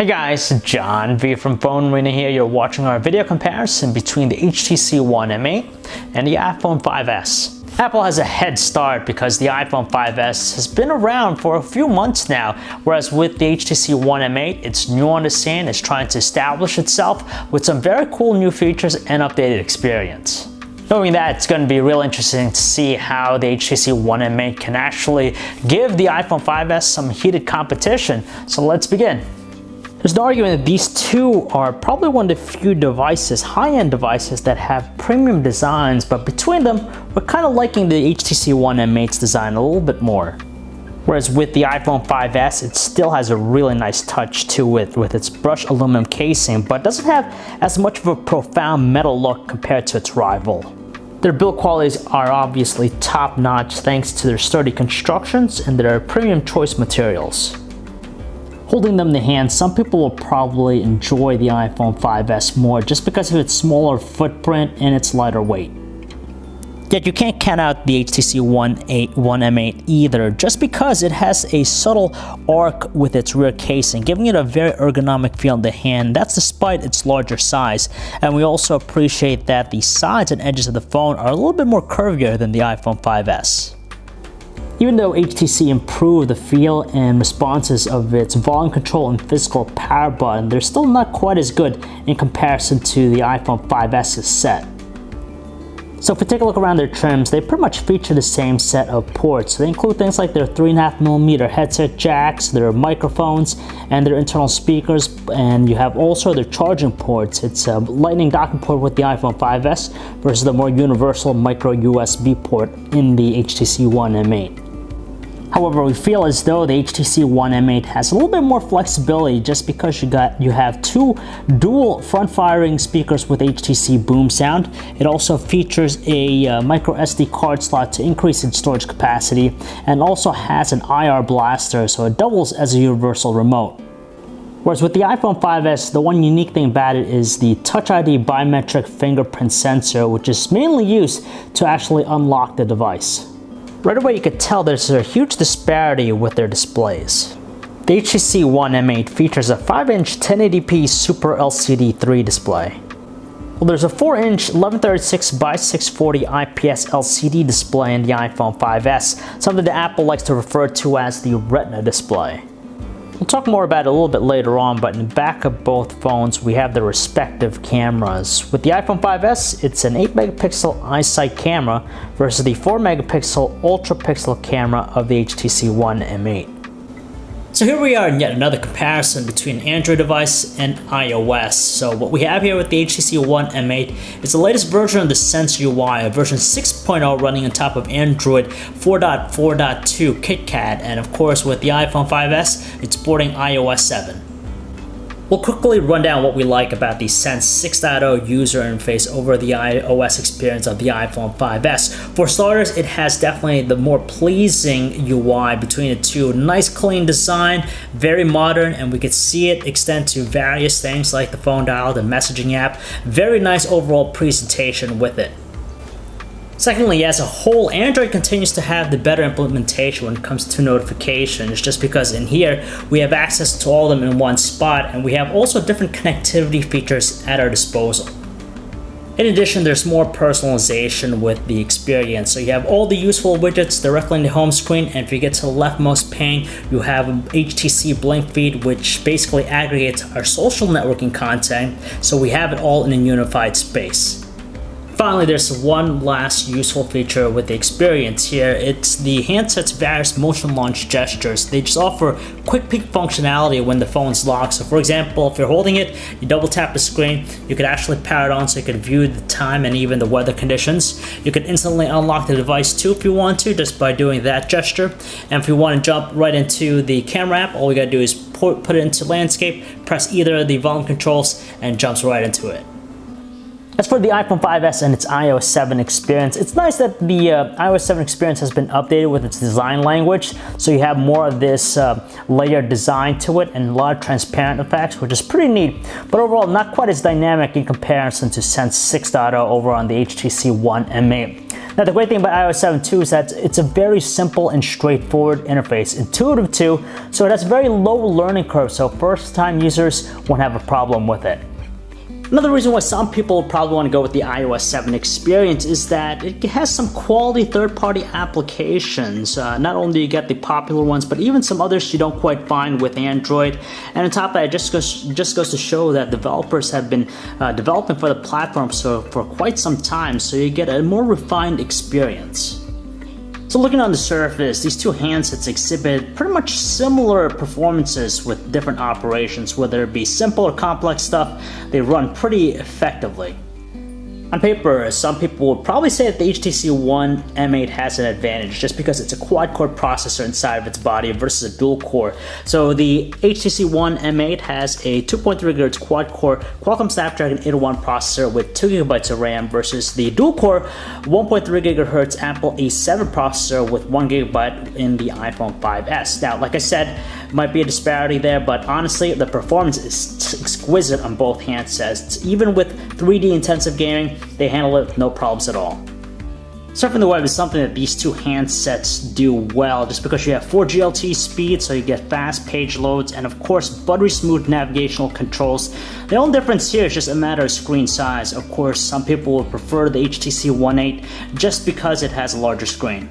Hey guys, John V from Phone Arena here. You're watching our video comparison between the HTC One M8 and the iPhone 5S. Apple has a head start because the iPhone 5S has been around for a few months now, whereas with the HTC One M8, it's new on the scene, it's trying to establish itself with some very cool new features and updated experience. Knowing that, it's going to be real interesting to see how the HTC One M8 can actually give the iPhone 5S some heated competition. So let's begin. There's no argument that these two are probably one of the few devices, high-end devices, that have premium designs, but between them, we're kind of liking the HTC One M8's design a little bit more. Whereas with the iPhone 5S, it still has a really nice touch to it with its brushed aluminum casing, but doesn't have as much of a profound metal look compared to its rival. Their build qualities are obviously top-notch thanks to their sturdy constructions and their premium choice materials. Holding them in the hand, some people will probably enjoy the iPhone 5S more just because of its smaller footprint and its lighter weight. Yet you can't count out the HTC One M8 either, just because it has a subtle arc with its rear casing, giving it a very ergonomic feel in the hand. That's despite its larger size, and we also appreciate that the sides and edges of the phone are a little bit more curvier than the iPhone 5S. Even though HTC improved the feel and responses of its volume control and physical power button, they're still not quite as good in comparison to the iPhone 5S's set. So if we take a look around their trims, they pretty much feature the same set of ports. They include things like their 3.5mm headset jacks, their microphones, and their internal speakers, and you have also their charging ports. It's a lightning docking port with the iPhone 5S versus the more universal micro USB port in the HTC One M8. However, we feel as though the HTC One M8 has a little bit more flexibility just because you have two dual front-firing speakers with HTC boom sound. It also features a micro SD card slot to increase its storage capacity, and also has an IR blaster, so it doubles as a universal remote. Whereas with the iPhone 5S, the one unique thing about it is the Touch ID biometric fingerprint sensor, which is mainly used to actually unlock the device. Right away you could tell there's a huge disparity with their displays. The HTC One M8 features a 5-inch 1080p Super LCD 3 display. Well, there's a 4-inch 1136x640 IPS LCD display in the iPhone 5S, something that Apple likes to refer to as the Retina display. We'll talk more about it a little bit later on, but in the back of both phones we have their respective cameras. With the iPhone 5S, it's an 8-megapixel iSight camera versus the 4-megapixel ultra-pixel camera of the HTC One M8. So here we are in yet another comparison between an Android device and iOS. So what we have here with the HTC One M8 is the latest version of the Sense UI, version 6.0 running on top of Android 4.4.2 KitKat, and of course with the iPhone 5S, it's sporting iOS 7. We'll quickly run down what we like about the Sense 6.0 user interface over the iOS experience of the iPhone 5S. For starters, it has definitely the more pleasing UI between the two. Nice clean design, very modern, and we could see it extend to various things like the phone dial, the messaging app. Very nice overall presentation with it. Secondly, as a whole, Android continues to have the better implementation when it comes to notifications, just because in here we have access to all of them in one spot, and we have also different connectivity features at our disposal. In addition, there's more personalization with the experience. So you have all the useful widgets directly in the home screen, and if you get to the leftmost pane, you have HTC Blink feed, which basically aggregates our social networking content, so we have it all in a unified space. Finally, there's one last useful feature with the experience here. It's the handset's various motion launch gestures. They just offer quick peek functionality when the phone's locked. So for example, if you're holding it, you double tap the screen, you could actually power it on so you could view the time and even the weather conditions. You could instantly unlock the device too if you want to, just by doing that gesture. And if you want to jump right into the camera app, all you gotta do is put it into landscape, press either of the volume controls, and it jumps right into it. As for the iPhone 5S and its iOS 7 experience, it's nice that the iOS 7 experience has been updated with its design language, so you have more of this layered design to it and a lot of transparent effects, which is pretty neat, but overall not quite as dynamic in comparison to Sense 6.0 over on the HTC One M8. Now the great thing about iOS 7 too is that it's a very simple and straightforward interface, intuitive too, so it has a very low learning curve, so first-time users won't have a problem with it. Another reason why some people probably want to go with the iOS 7 experience is that it has some quality third-party applications. Not only do you get the popular ones, but even some others you don't quite find with Android. And on top of that, it just goes to show that developers have been developing for the platform for quite some time, so you get a more refined experience. So looking on the surface, these two handsets exhibit pretty much similar performances with different operations. Whether it be simple or complex stuff, they run pretty effectively. On paper, some people would probably say that the HTC One M8 has an advantage just because it's a quad-core processor inside of its body versus a dual-core. So the HTC One M8 has a 2.3 GHz quad-core Qualcomm Snapdragon 801 processor with 2 GB of RAM versus the dual-core 1.3 GHz Apple A7 processor with 1 GB in the iPhone 5S. Now, like I said, might be a disparity there, but honestly, the performance is exquisite on both handsets. Even with 3D intensive gaming, they handle it with no problems at all. Surfing the web is something that these two handsets do well, just because you have 4G LTE speed, so you get fast page loads, and of course buttery smooth navigational controls. The only difference here is just a matter of screen size. Of course, some people would prefer the HTC One M8 just because it has a larger screen.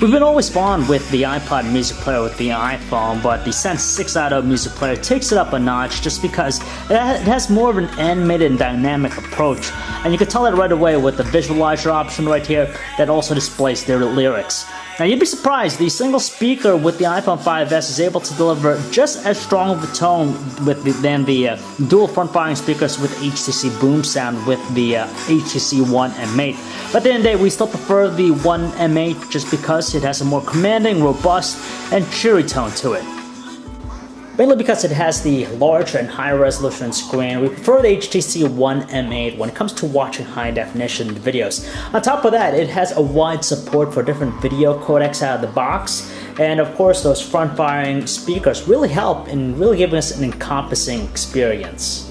We've been always fond with the iPod music player with the iPhone, but the Sense 6 Auto music player takes it up a notch just because it has more of an animated and dynamic approach. And you can tell that right away with the visualizer option right here that also displays their lyrics. Now you'd be surprised, the single speaker with the iPhone 5S is able to deliver just as strong of a tone than the dual front-firing speakers with HTC Boom sound with the HTC One M8. But at the end of the day, we still prefer the One M8 just because it has a more commanding, robust, and cheery tone to it. Mainly because it has the larger and higher resolution screen, we prefer the HTC One M8 when it comes to watching high-definition videos. On top of that, it has a wide support for different video codecs out of the box, and of course those front-firing speakers really help in really giving us an encompassing experience.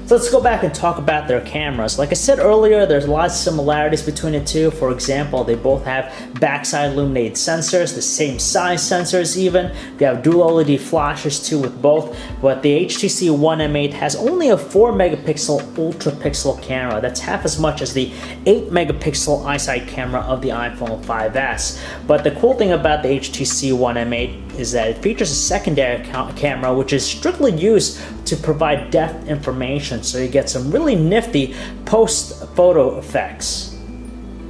So let's go back and talk about their cameras. Like I said earlier, there's a lot of similarities between the two. For example, they both have backside illuminated sensors, the same size sensors even. They have dual LED flashes too with both, but the HTC One M8 has only a 4 megapixel ultra pixel camera. That's half as much as the 8 megapixel iSight camera of the iPhone 5S. But the cool thing about the HTC One M8 is that it features a secondary camera which is strictly used to provide depth information, so you get some really nifty post-photo effects.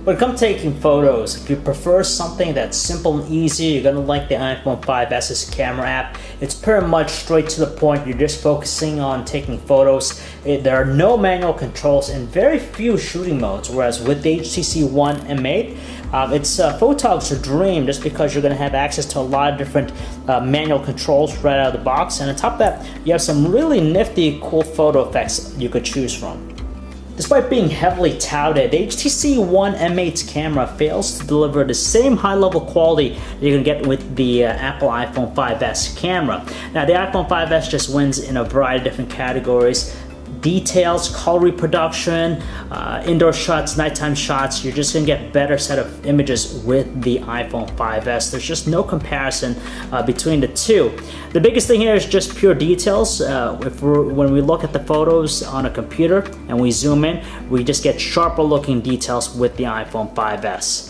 When it comes to taking photos, if you prefer something that's simple and easy, you're going to like the iPhone 5S's camera app. It's pretty much straight to the point. You're just focusing on taking photos. There are no manual controls and very few shooting modes, whereas with the HTC One M8, it's photographer's dream just because you're going to have access to a lot of different manual controls right out of the box. And on top of that, you have some really nifty, cool photo effects you could choose from. Despite being heavily touted, the HTC One M8's camera fails to deliver the same high-level quality that you can get with the Apple iPhone 5S camera. Now, the iPhone 5S just wins in a variety of different categories. Details, color reproduction, indoor shots, nighttime shots. You're just going to get a better set of images with the iPhone 5S. There's just no comparison between the two. The biggest thing here is just pure details. When we look at the photos on a computer and we zoom in, we just get sharper looking details with the iPhone 5S.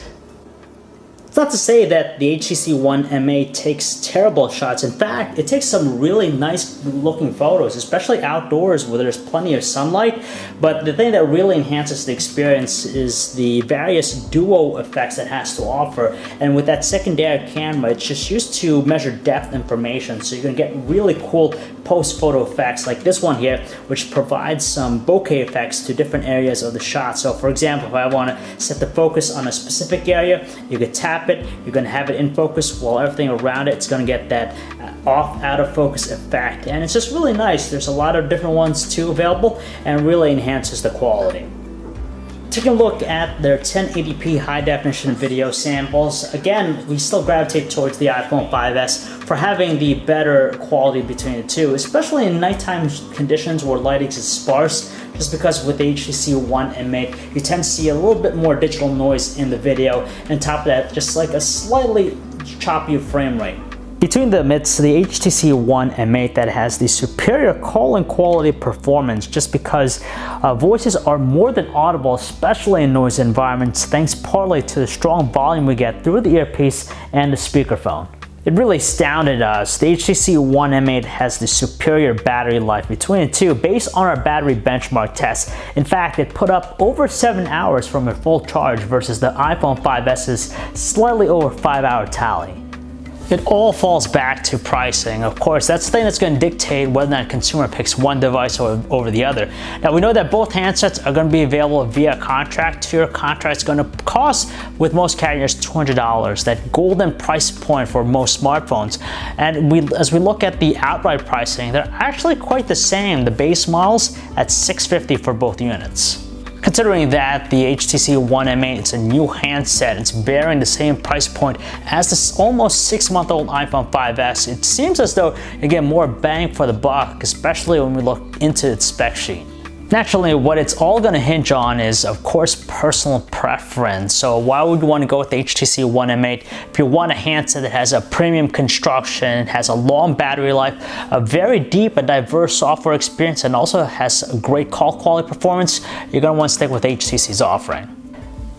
It's not to say that the HTC One M8 takes terrible shots. In fact, it takes some really nice looking photos, especially outdoors where there's plenty of sunlight. But the thing that really enhances the experience is the various duo effects it has to offer. And with that secondary camera, it's just used to measure depth information. So you're going to get really cool post-photo effects like this one here, which provides some bokeh effects to different areas of the shot. So for example, if I want to set the focus on a specific area, you could tap it, you're going to have it in focus while everything around it's going to get that off out of focus effect, and it's just really nice. There's a lot of different ones too available and really enhances the quality. Taking a look at their 1080p high definition video samples, again, we still gravitate towards the iPhone 5S for having the better quality between the two, especially in nighttime conditions where lighting is sparse, just because with the HTC One M8, you tend to see a little bit more digital noise in the video, and on top of that, just like a slightly choppy frame rate. Between them, it's the HTC One M8 that has the superior calling quality performance just because voices are more than audible, especially in noisy environments, thanks partly to the strong volume we get through the earpiece and the speakerphone. It really astounded us. The HTC One M8 has the superior battery life between the two based on our battery benchmark test. In fact, it put up over 7 hours from a full charge versus the iPhone 5S's slightly over 5-hour tally. It all falls back to pricing. Of course, that's the thing that's going to dictate whether or not a consumer picks one device over the other. Now, we know that both handsets are going to be available via contract. Your contract is going to cost, with most carriers, $200, that golden price point for most smartphones. And as we look at the outright pricing, they're actually quite the same. The base models at $650 for both units. Considering that the HTC One M8 is a new handset, it's bearing the same price point as this almost 6-month-old iPhone 5S, it seems as though you get more bang for the buck, especially when we look into its spec sheet. Naturally, what it's all going to hinge on is, of course, personal preference. So why would you want to go with the HTC One M8? If you want a handset that has a premium construction, has a long battery life, a very deep and diverse software experience, and also has a great call quality performance, you're going to want to stick with HTC's offering.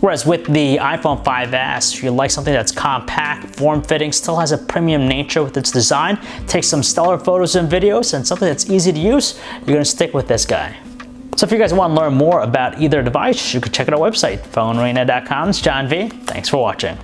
Whereas with the iPhone 5S, if you like something that's compact, form-fitting, still has a premium nature with its design, takes some stellar photos and videos, and something that's easy to use, you're going to stick with this guy. So if you guys want to learn more about either device, you can check out our website, phonearena.com. It's John V. Thanks for watching.